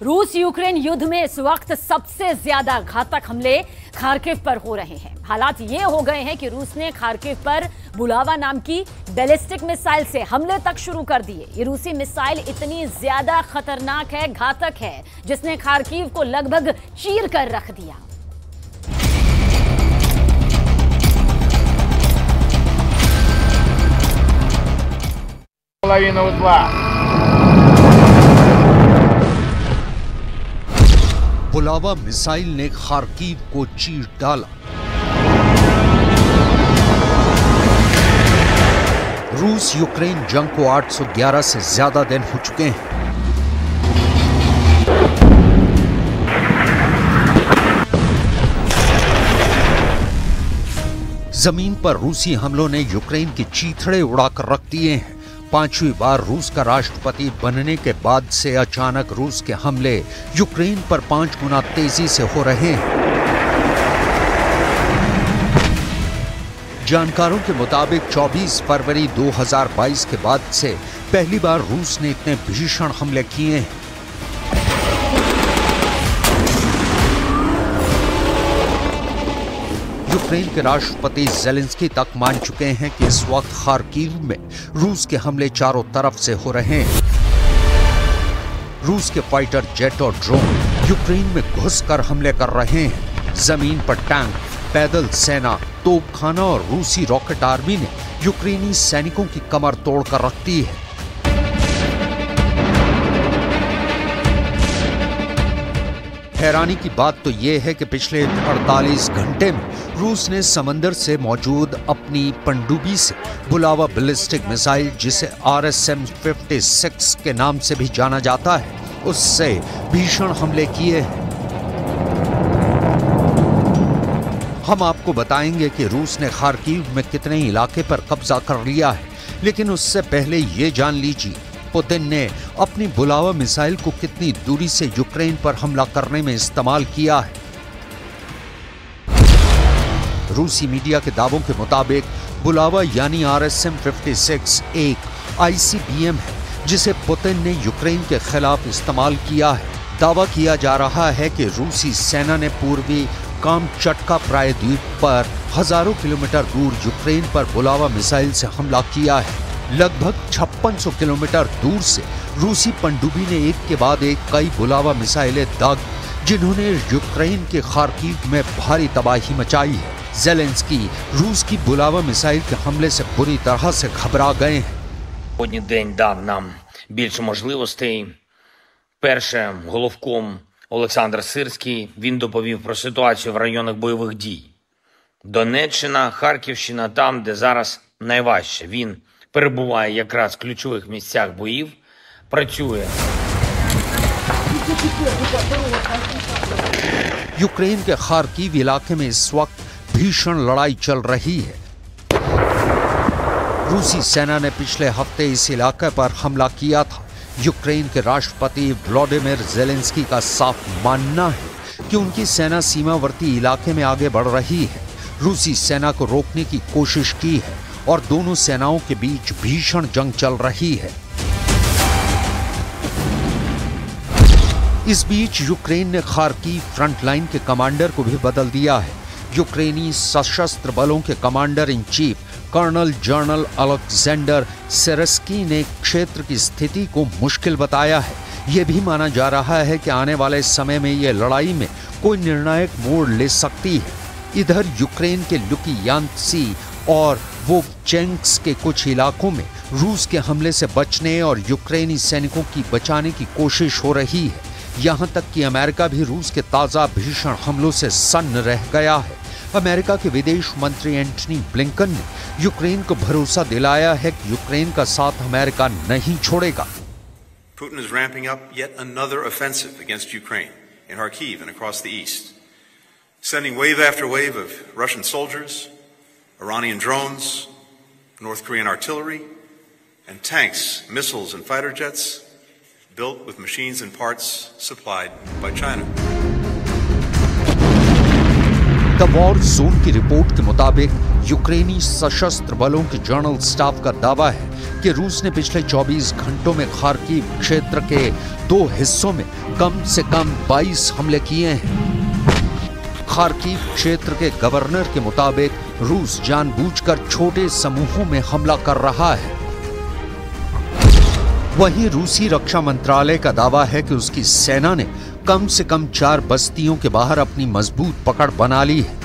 रूस यूक्रेन युद्ध में इस वक्त सबसे ज्यादा घातक हमले खार्किव पर हो रहे हैं। हालात ये हो गए हैं कि रूस ने खार्किव पर बुलावा नाम की बैलिस्टिक मिसाइल से हमले तक शुरू कर दिए। ये रूसी मिसाइल इतनी ज्यादा खतरनाक है, घातक है, जिसने खार्किव को लगभग चीर कर रख दिया। बुलावा मिसाइल ने खार्किव को चीर डाला। रूस यूक्रेन जंग को 811 से ज्यादा दिन हो चुके हैं। जमीन पर रूसी हमलों ने यूक्रेन की चीथड़े उड़ाकर रख दिए हैं। 5वीं बार रूस का राष्ट्रपति बनने के बाद से अचानक रूस के हमले यूक्रेन पर 5 गुना तेजी से हो रहे हैं। जानकारों के मुताबिक 24 फरवरी 2022 के बाद से पहली बार रूस ने इतने भीषण हमले किए हैं। यूक्रेन के राष्ट्रपति ज़ेलेंस्की तक मान चुके हैं कि इस वक्त खार्किव में रूस के हमले चारों तरफ से हो रहे हैं। रूस के फाइटर जेट और ड्रोन यूक्रेन में घुसकर हमले कर रहे हैं। जमीन पर टैंक, पैदल सेना, तोपखाना और रूसी रॉकेट आर्मी ने यूक्रेनी सैनिकों की कमर तोड़कर रख दी है। हैरानी की बात तो यह है कि पिछले 48 घंटे में रूस ने समंदर से मौजूद अपनी पनडुब्बी से बुलावा बैलिस्टिक मिसाइल, जिसे RSM-56 के नाम से भी जाना जाता है, उससे भीषण हमले किए हैं। हम आपको बताएंगे कि रूस ने खार्किव में कितने इलाके पर कब्जा कर लिया है, लेकिन उससे पहले ये जान लीजिए पुतिन ने अपनी बुलावा मिसाइल को कितनी दूरी से यूक्रेन पर हमला करने में इस्तेमाल किया है। रूसी मीडिया के दावों के मुताबिक बुलावा यानी RSM-56 एक ICBM है, जिसे पुतिन ने यूक्रेन के खिलाफ इस्तेमाल किया है। दावा किया जा रहा है कि रूसी सेना ने पूर्वी कामचटका प्रायद्वीप पर हजारों किलोमीटर दूर यूक्रेन पर बुलावा मिसाइल से हमला किया है। लगभग 5600 किलोमीटर दूर से रूसी पनडुब्बी ने एक के बाद एक कई बुलावा मिसाइलें दाग, जिन्होंने यूक्रेन के खार्किव में भारी तबाही मचाई है। ज़ेलेंस्की रूस की बुलावा मिसाइल के हमले से बुरी तरह से घबरा गए हैं। Сьогодні день дав нам більше можливостей. Перше, головком Олександр Сирський, він доповів про ситуацію в районах бойових дій. Донеччина, Харківщина, там, де зараз найважче. Він перебуває якраз в ключових місцях боїв, працює. यूक्रेन के खार्किव इलाके में इस वक्त भीषण लड़ाई चल रही है। रूसी सेना ने पिछले हफ्ते इस इलाके पर हमला किया था। यूक्रेन के राष्ट्रपति व्लादिमीर ज़ेलेंस्की का साफ मानना है कि उनकी सेना सीमावर्ती इलाके में आगे बढ़ रही है। रूसी सेना को रोकने की कोशिश की है और दोनों सेनाओं के बीच भीषण जंग चल रही है। इस बीच यूक्रेन ने खार्किव फ्रंट लाइन के कमांडर को भी बदल दिया है। यूक्रेनी सशस्त्र बलों के commander in chief colonel general Alexander Syrskyi ने क्षेत्र की स्थिति को मुश्किल बताया है। यह भी माना जा रहा है कि आने वाले समय में यह लड़ाई में कोई निर्णायक मोड़ ले सकती है। इधर यूक्रेन के लुकियांत्सी और वोवचेंस्क के कुछ इलाकों में रूस के हमले से बचने और यूक्रेनी सैनिकों की बचाने की कोशिश हो रही है। यहां तक कि अमेरिका भी रूस के ताजा भीषण हमलों से सन्न रह गया है। अमेरिका के विदेश मंत्री एंटनी ब्लिंकन ने यूक्रेन को भरोसा दिलाया है कि यूक्रेन का साथ अमेरिका नहीं छोड़ेगा। Putin is ramping up yet another offensive against Ukraine in Kharkiv and across the east, sending wave after wave of Russian soldiers, Iranian drones, North Korean artillery, and tanks, missiles, and fighter jets built with machines and parts supplied by China. The war zone की report के मुताबिक यूक्रेनी सशस्त्र बलों के general staff का दावा है कि रूस ने पिछले 24 घंटों में खार्किव क्षेत्र के 2 हिस्सों में कम से कम 22 हमले किए हैं। खार्किव क्षेत्र के गवर्नर के मुताबिक रूस जानबूझकर छोटे समूहों में हमला कर रहा है। वहीं रूसी रक्षा मंत्रालय का दावा है कि उसकी सेना ने कम से कम 4 बस्तियों के बाहर अपनी मजबूत पकड़ बना ली है।